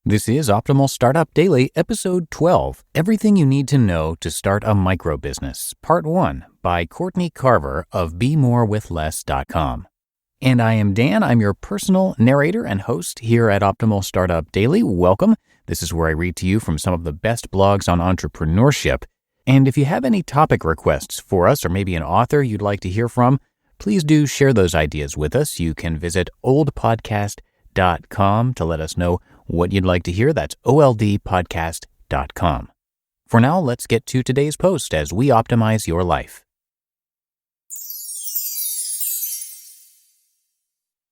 This is Optimal Startup Daily, Episode 12, Everything You Need to Know to Start a Microbusiness, Part 1, by Courtney Carver of BeMoreWithLess.com. And I am Dan. I'm your personal narrator and host here at Optimal Startup Daily. Welcome. This is where I read to you from some of the best blogs on entrepreneurship. And if you have any topic requests for us, or maybe an author you'd like to hear from, please do share those ideas with us. You can visit oldpodcast.com to let us know what you'd like to hear. That's oldpodcast.com. For now, let's get to today's post as we optimize your life.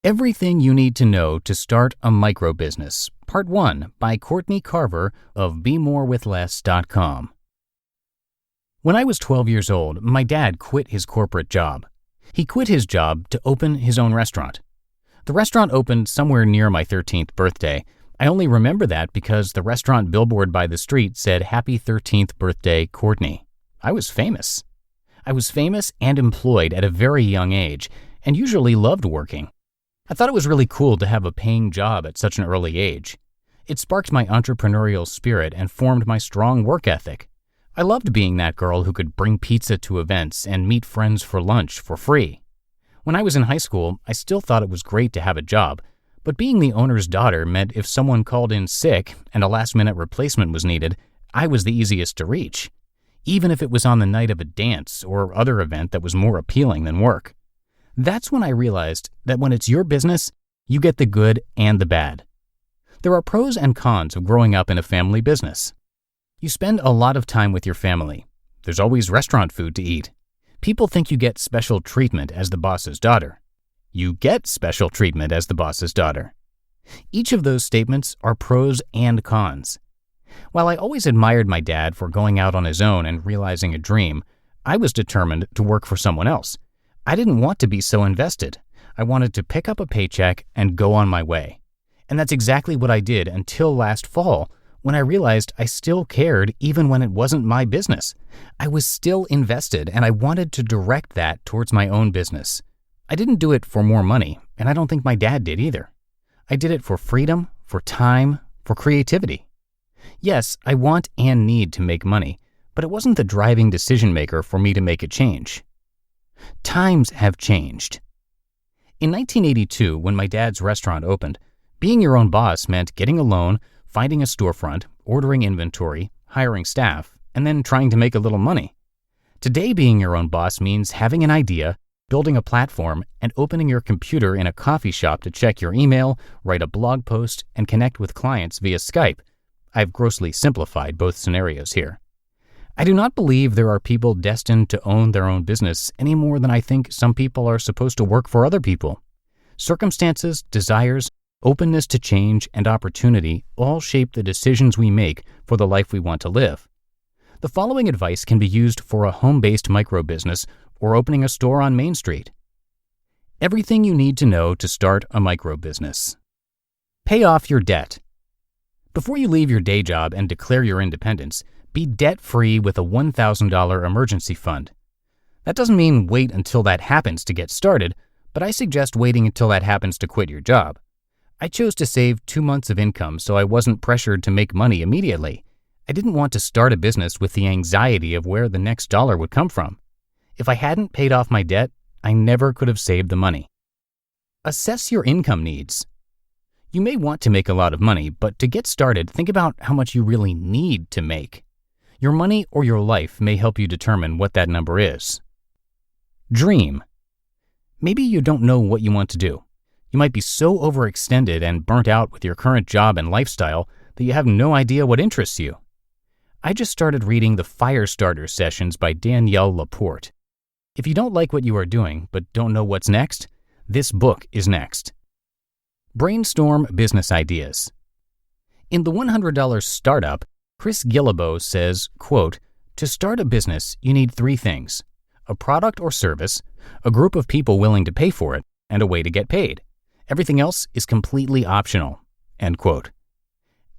Everything You Need to Know to Start a Microbusiness, Part 1, by Courtney Carver of BeMoreWithLess.com. When I was 12 years old, my dad quit his corporate job. He quit his job to open his own restaurant. The restaurant opened somewhere near my 13th birthday. I only remember that because the restaurant billboard by the street said, "Happy 13th birthday, Courtney." I was famous. I was famous and employed at a very young age, and usually loved working. I thought it was really cool to have a paying job at such an early age. It sparked my entrepreneurial spirit and formed my strong work ethic. I loved being that girl who could bring pizza to events and meet friends for lunch for free. When I was in high school, I still thought it was great to have a job, but being the owner's daughter meant if someone called in sick and a last-minute replacement was needed, I was the easiest to reach, even if it was on the night of a dance or other event that was more appealing than work. That's when I realized that when it's your business, you get the good and the bad. There are pros and cons of growing up in a family business. You spend a lot of time with your family. There's always restaurant food to eat. People think you get special treatment as the boss's daughter. You get special treatment as the boss's daughter. Each of those statements are pros and cons. While I always admired my dad for going out on his own and realizing a dream, I was determined to work for someone else. I didn't want to be so invested. I wanted to pick up a paycheck and go on my way. And that's exactly what I did until last fall, when I realized I still cared even when it wasn't my business. I was still invested, and I wanted to direct that towards my own business. I didn't do it for more money, and I don't think my dad did either. I did it for freedom, for time, for creativity. Yes, I want and need to make money, but it wasn't the driving decision maker for me to make a change. Times have changed. In 1982, when my dad's restaurant opened, being your own boss meant getting a loan, finding a storefront, ordering inventory, hiring staff, and then trying to make a little money. Today, being your own boss means having an idea, building a platform, and opening your computer in a coffee shop to check your email, write a blog post, and connect with clients via Skype. I've grossly simplified both scenarios here. I do not believe there are people destined to own their own business any more than I think some people are supposed to work for other people. Circumstances, desires, openness to change, and opportunity all shape the decisions we make for the life we want to live. The following advice can be used for a home-based microbusiness or opening a store on Main Street. Everything you need to know to start a microbusiness. Pay off your debt. Before you leave your day job and declare your independence, be debt-free with a $1,000 emergency fund. That doesn't mean wait until that happens to get started, but I suggest waiting until that happens to quit your job. I chose to save 2 months of income so I wasn't pressured to make money immediately. I didn't want to start a business with the anxiety of where the next dollar would come from. If I hadn't paid off my debt, I never could have saved the money. Assess your income needs. You may want to make a lot of money, but to get started, think about how much you really need to make. Your money or your life may help you determine what that number is. Dream. Maybe you don't know what you want to do. You might be so overextended and burnt out with your current job and lifestyle that you have no idea what interests you. I just started reading the Firestarter sessions by Danielle Laporte. If you don't like what you are doing but don't know what's next, this book is next. Brainstorm business ideas. In the $100 Startup, Chris Guillebeau says, quote, "To start a business, you need 3 things: a product or service, a group of people willing to pay for it, and a way to get paid. Everything else is completely optional." End quote.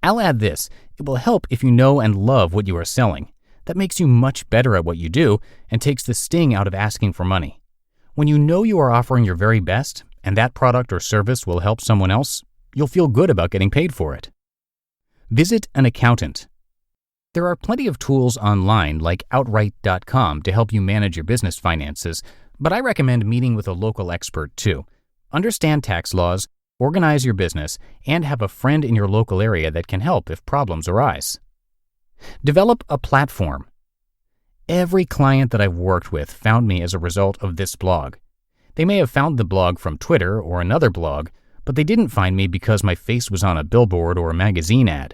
I'll add this: it will help if you know and love what you are selling. That makes you much better at what you do and takes the sting out of asking for money. When you know you are offering your very best and that product or service will help someone else, you'll feel good about getting paid for it. Visit an accountant. There are plenty of tools online like Outright.com to help you manage your business finances, but I recommend meeting with a local expert too. Understand tax laws, organize your business, and have a friend in your local area that can help if problems arise. Develop a platform. Every client that I've worked with found me as a result of this blog. They may have found the blog from Twitter or another blog, but they didn't find me because my face was on a billboard or a magazine ad.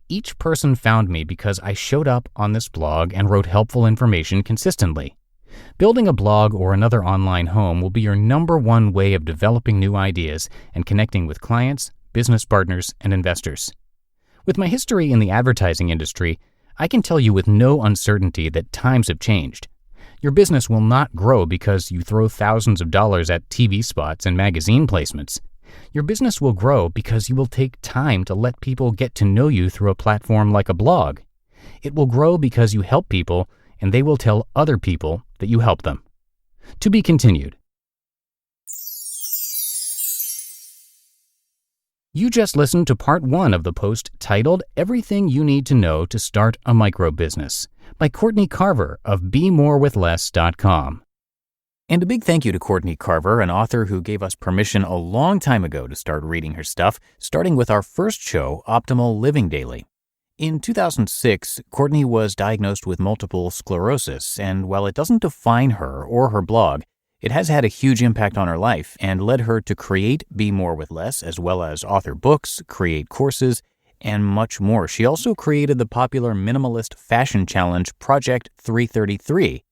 Each person found me because I showed up on this blog and wrote helpful information consistently. Building a blog or another online home will be your number one way of developing new ideas and connecting with clients, business partners, and investors. With my history in the advertising industry, I can tell you with no uncertainty that times have changed. Your business will not grow because you throw thousands of dollars at TV spots and magazine placements. Your business will grow because you will take time to let people get to know you through a platform like a blog. It will grow because you help people and they will tell other people that you help them. To be continued. You just listened to part 1 of the post titled Everything You Need to Know to Start a Microbusiness by Courtney Carver of BeMoreWithLess.com. And a big thank you to Courtney Carver, an author who gave us permission a long time ago to start reading her stuff, starting with our first show, Optimal Living Daily. In 2006, Courtney was diagnosed with multiple sclerosis, and while it doesn't define her or her blog, it has had a huge impact on her life and led her to create Be More With Less, as well as author books, create courses, and much more. She also created the popular minimalist fashion challenge Project 333,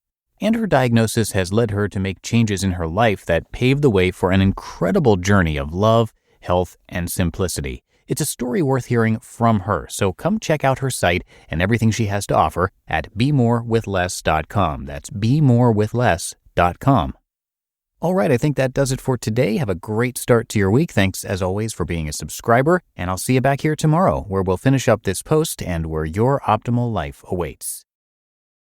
and her diagnosis has led her to make changes in her life that paved the way for an incredible journey of love, health, and simplicity. It's a story worth hearing from her, so come check out her site and everything she has to offer at BeMoreWithLess.com. That's BeMoreWithLess.com. All right, I think that does it for today. Have a great start to your week. Thanks, as always, for being a subscriber, and I'll see you back here tomorrow, where we'll finish up this post and where your optimal life awaits.